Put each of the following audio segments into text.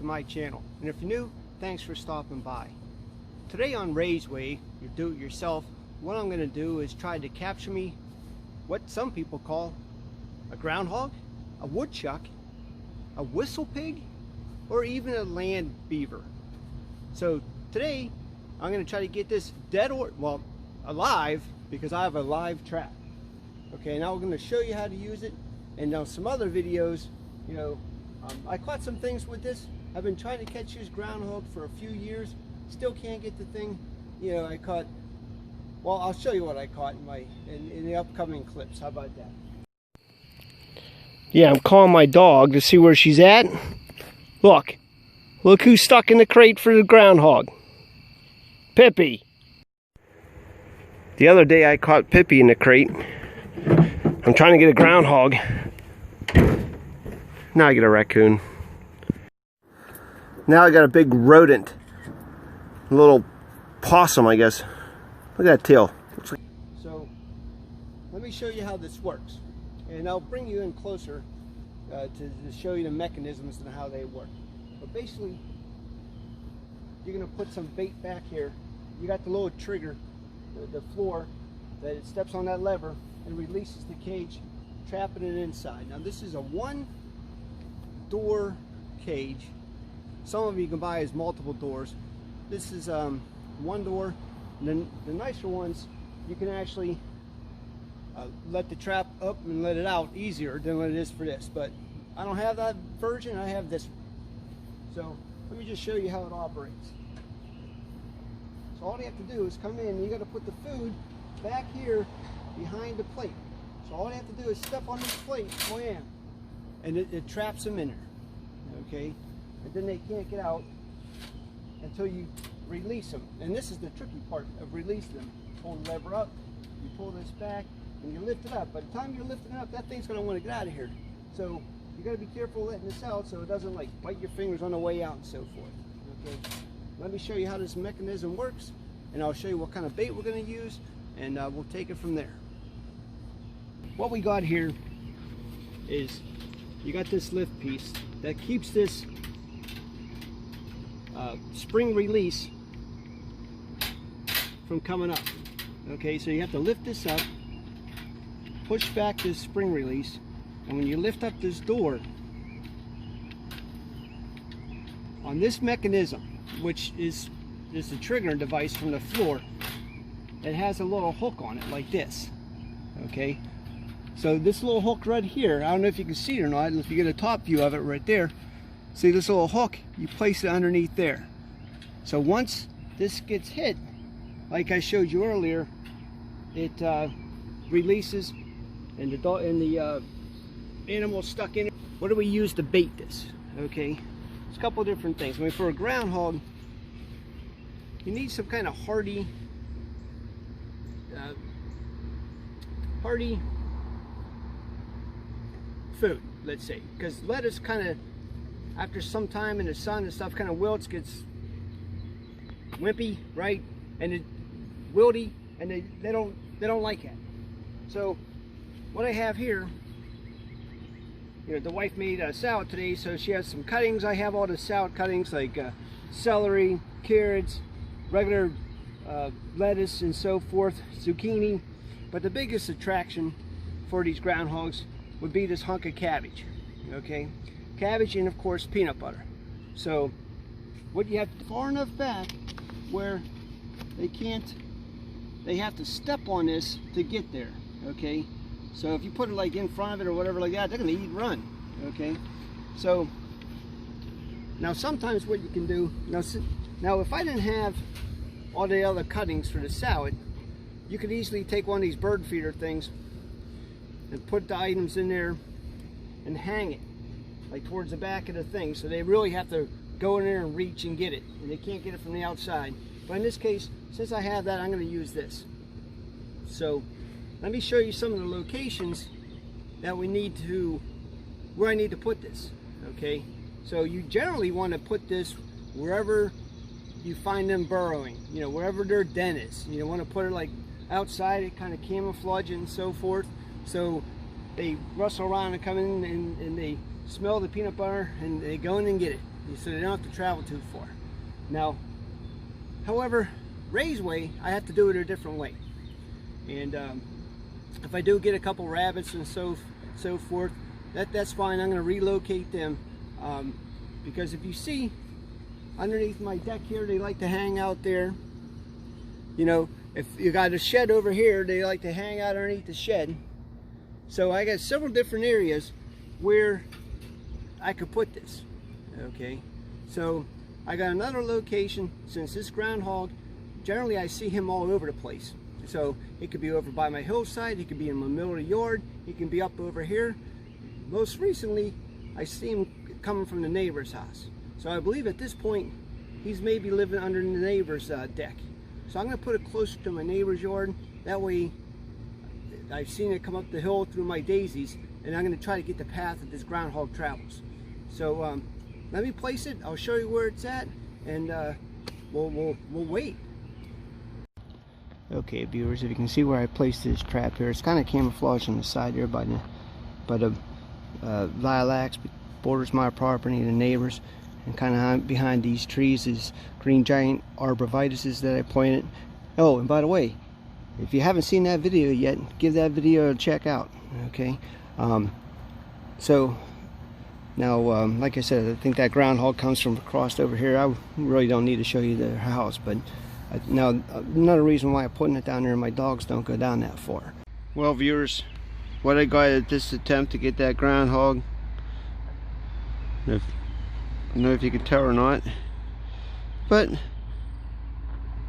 to my channel. And if you're new, thanks for stopping by. Today on Ray's Way, your do-it-yourself, what I'm going to do is try to capture me what some people call a groundhog, a woodchuck, a whistle pig, or even a land beaver. So today I'm going to try to get this dead or alive, because I have a live trap. Okay, now we're going to show you how to use it, and now some other videos. I caught some things with this. I've been trying to catch this groundhog for a few years. Still can't get the thing. I caught. Well, I'll show you what I caught in the upcoming clips. How about that? Yeah, I'm calling my dog to see where she's at. Look who's stuck in the crate for the groundhog. Pippi. The other day I caught Pippi in the crate. I'm trying to get a groundhog. Now I get a raccoon. Now I got a big rodent. A little possum, I guess. Look at that tail. So, let me show you how this works. And I'll bring you in closer to show you the mechanisms and how they work. But basically, you're going to put some bait back here. You got the little trigger, the floor, that it steps on that lever and releases the cage, trapping it inside. Now this is a one-door cage. Some of you can buy as multiple doors. This is one door. And then the nicer ones, you can actually let the trap up and let it out easier than what it is for this. But I don't have that version, I have this one. So let me just show you how it operates. So all you have to do is come in, and you got to put the food back here behind the plate. So all you have to do is step on this plate, wham, and it traps them in there. Okay? And then they can't get out until you release them. And this is the tricky part of releasing them. Pull the lever up, you pull this back, and you lift it up. By the time you're lifting it up, that thing's going to want to get out of here. So you got to be careful letting this out so it doesn't like bite your fingers on the way out and so forth. Okay, let me show you how this mechanism works, and I'll show you what kind of bait we're going to use, and we'll take it from there. What we got here is you got this lift piece that keeps this spring release from coming up. Okay, so you have to lift this up, push back this spring release, and when you lift up this door, on this mechanism, which is a triggering device from the floor, it has a little hook on it like this. Okay, so this little hook right here, I don't know if you can see it or not, if you get a top view of it right there, see this little hook, you place it underneath there. So once this gets hit, like I showed you earlier, it releases, and the animal stuck in it. What do we use to bait this? Okay, it's a couple of different things. I mean, for a groundhog, you need some kind of hardy food, let's say, because lettuce kind of, after some time in the sun and stuff, kind of wilts, gets wimpy, right? And it wilty, and they don't like that. So what I have here, the wife made a salad today, so she has some cuttings. I have all the salad cuttings like celery, carrots, regular lettuce, and so forth, zucchini. But the biggest attraction for these groundhogs would be this hunk of cabbage. Okay, cabbage, and of course peanut butter. So what you have far enough back where they have to step on this to get there. Okay, so if you put it like in front of it or whatever like that, they're going to eat and run. Okay, so now sometimes what you can do, now if I didn't have all the other cuttings for the salad, you could easily take one of these bird feeder things and put the items in there and hang it like towards the back of the thing, so they really have to go in there and reach and get it, and they can't get it from the outside. But in this case, since I have that, I'm going to use this. So let me show you some of the locations that we need to, where I need to put this. Okay, so you generally want to put this wherever you find them burrowing, wherever their den is. You want to put it like outside, it kind of camouflage it and so forth, so they rustle around and come in and they smell the peanut butter and they go in and get it. so they don't have to travel too far. Now, however, raiseway, I have to do it a different way. And if I do get a couple rabbits and so forth, that's fine. I'm going to relocate them because if you see underneath my deck here, they like to hang out there. You know, if you got a shed over here, they like to hang out underneath the shed. So I got several different areas where I could put this. Okay, so I got another location. Since this groundhog, generally I see him all over the place. So it could be over by my hillside, he could be in the middle of the yard, he can be up over here. Most recently, I see him coming from the neighbor's house. So I believe at this point, he's maybe living under the neighbor's deck. So I'm going to put it closer to my neighbor's yard. That way, I've seen it come up the hill through my daisies, and I'm going to try to get the path that this groundhog travels. So let me place it. I'll show you where it's at, and we'll wait. Okay, viewers, if you can see where I placed this trap here, it's kind of camouflaged on the side there by the lilacs, borders my property and the neighbors, and kind of behind these trees is green giant arborvitae's that I planted. Oh, and by the way, if you haven't seen that video yet, give that video a check out. Okay, so now like I said, I think that groundhog comes from across over here. I really don't need to show you their house, but now another reason why I'm putting it down there, my dogs don't go down that far. Well, viewers, what I got at this attempt to get that groundhog, I don't know if you can tell or not, but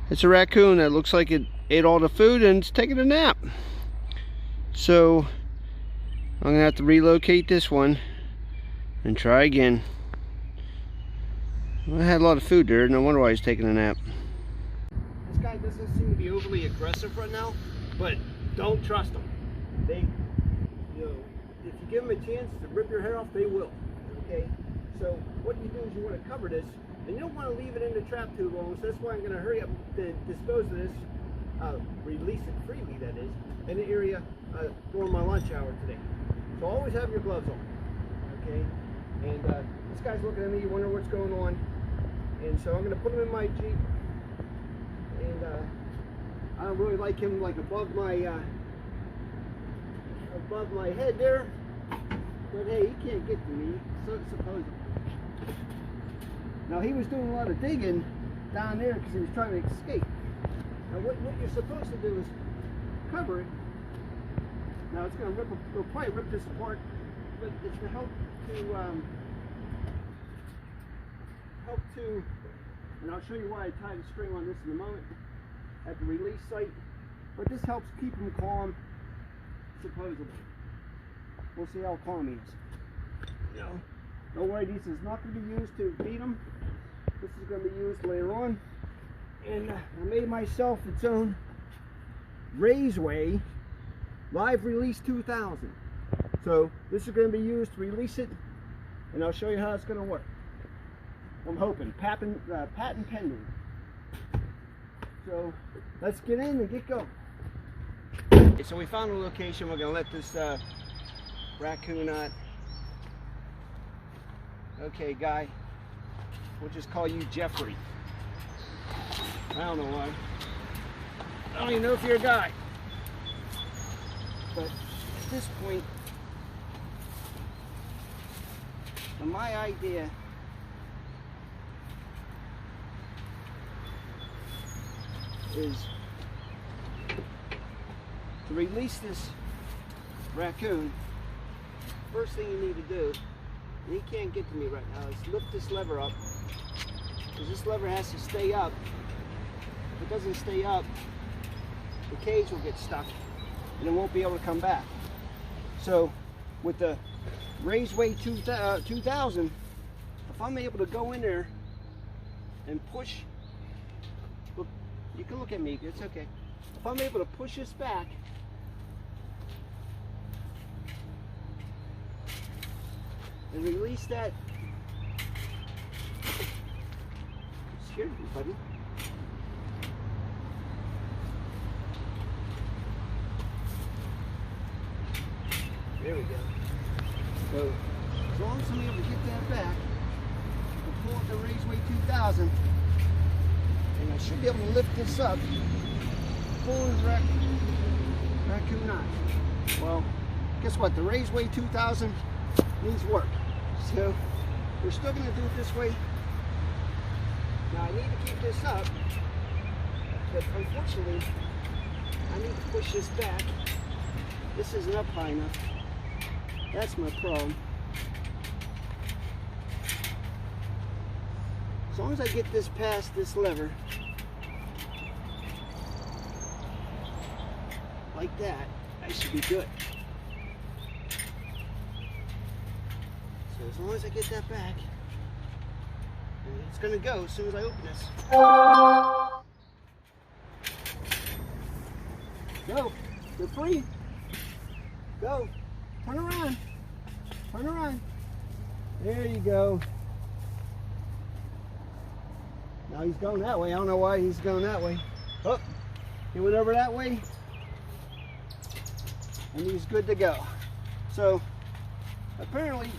it's a raccoon that looks like it ate all the food and it's taking a nap. So I'm gonna have to relocate this one and try again. Well, I had a lot of food there, no wonder why he's taking a nap. This guy doesn't seem to be overly aggressive right now, but don't trust him. They, you know, if you give them a chance to rip your head off, they will. Okay, so what you do is you want to cover this, and you don't want to leave it in the trap too long. So that's why I'm going to hurry up to dispose of this, release it freely, that is, in the area during my lunch hour today. So always have your gloves on. Okay, and this guy's looking at me, you wonder what's going on, and so I'm going to put him in my Jeep, and I don't really like him like above my head there, but hey, he can't get to me, so supposedly. Now he was doing a lot of digging down there because he was trying to escape. Now what you're supposed to do is cover it. Now it's going to it'll probably rip this apart, but it's to help to, and I'll show you why I tied a string on this in a moment at the release site, but this helps keep him calm, supposedly. We'll see how calm he is. No, don't worry, this is not going to be used to beat him. This is going to be used later on, and I made myself its own raiseway live release 2000. So this is going to be used to release it, and I'll show you how it's going to work. I'm hoping, patent pending. So let's get in and get going. Okay, so we found a location. We're going to let this raccoon out. Okay, guy, we'll just call you Jeffrey. I don't know why. I don't even know if you're a guy. But at this point, my idea is to release this raccoon. First thing you need to do, and he can't get to me right now, is lift this lever up, because this lever has to stay up. If it doesn't stay up, the cage will get stuck and it won't be able to come back. So with the Raiseway 2000, if I'm able to go in there and push, look, you can look at me, it's okay. If I'm able to push this back, and release that, scared me, buddy. There we go. So as long as I'm able to get that back and pull with the Raiseway 2000, and I should be able to lift this up full as raccoon knife. Well, guess what? The Raiseway 2000 needs work. So we're still going to do it this way. Now I need to keep this up, but unfortunately I need to push this back. This isn't up high enough. That's my problem. As long as I get this past this lever, like that, I should be good. So as long as I get that back, and it's gonna go as soon as I open this. Go, you're free. Go, turn around, turn around. There you go. Now he's going that way. I don't know why he's going that way. Oh, he went over that way. And he's good to go. So, apparently,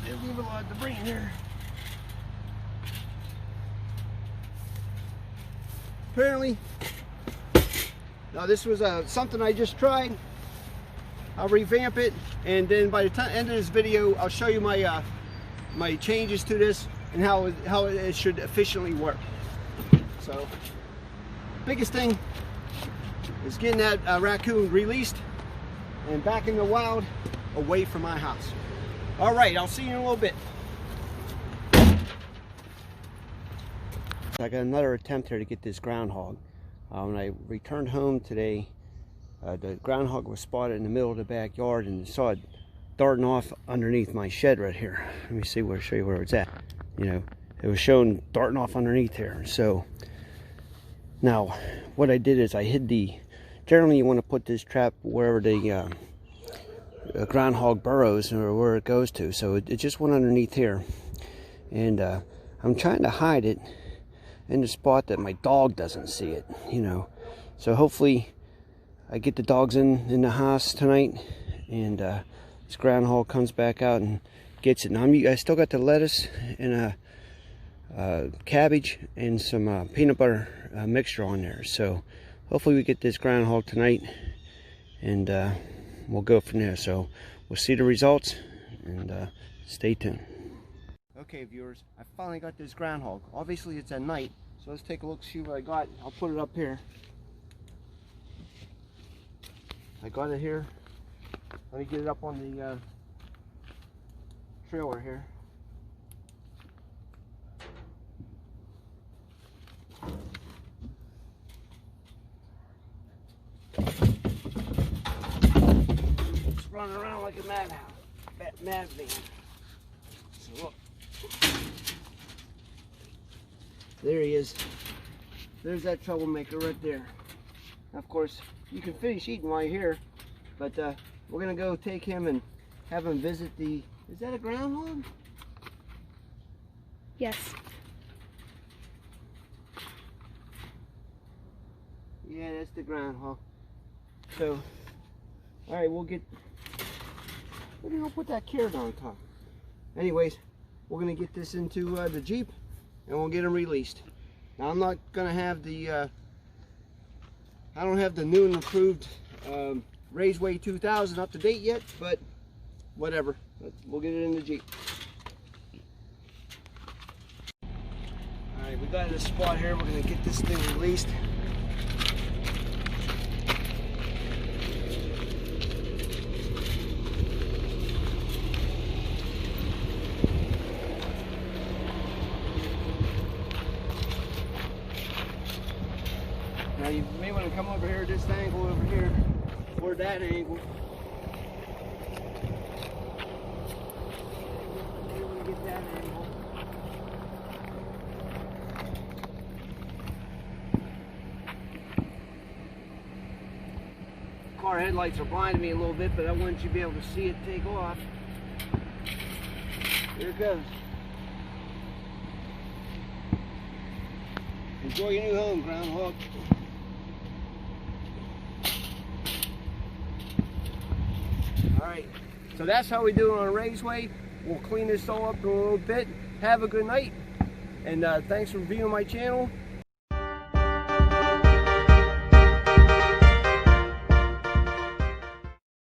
they leave a lot of debris in here. Apparently, now this was something I just tried. I'll revamp it, and then by the end of this video, I'll show you my my changes to this and how it should efficiently work. So, biggest thing is getting that raccoon released and back in the wild, away from my house. All right, I'll see you in a little bit. I got another attempt here to get this groundhog. When I returned home today, the groundhog was spotted in the middle of the backyard, and saw it darting off underneath my shed right here. Let me see show you where it's at. You know, it was shown darting off underneath here. So now what I did is I hid generally you want to put this trap wherever the groundhog burrows or where it goes to. So it just went underneath here, and I'm trying to hide it in the spot that my dog doesn't see it, you know. So hopefully I get the dogs in the house tonight, and this groundhog comes back out and gets it. Now I still got the lettuce and cabbage and some peanut butter mixture on there. So hopefully we get this groundhog tonight, and we'll go from there. So we'll see the results, and stay tuned. Okay, viewers, I finally got this groundhog. Obviously it's at night, so let's take a look, see what I got. I'll put it up here. I got it here. Let me get it up on the trailer here. It's running around like a madhouse, madman. So look, there he is. There's that troublemaker right there. Now, of course, you can finish eating while you're here, but we're gonna go take him and have him visit the. Is that a groundhog? Yes. Yeah, that's the groundhog. So, all right, we'll get. We're gonna put that carrot on top. Anyways, we're gonna get this into the Jeep, and we'll get him released. Now, I'm not gonna have the. I don't have the new and improved Raiseway 2000 up to date yet, but whatever. We'll get it in the Jeep. All right, we got this spot here. We're gonna get this thing released. Now you may want to come over here, this angle over here, or that angle. You want to get that angle. Car headlights are blinding me a little bit, but I want you to be able to see it take off. Here it goes. Enjoy your new home, groundhog. Alright, so that's how we do it on a Raiseway. We'll clean this all up in a little bit. Have a good night, and thanks for viewing my channel.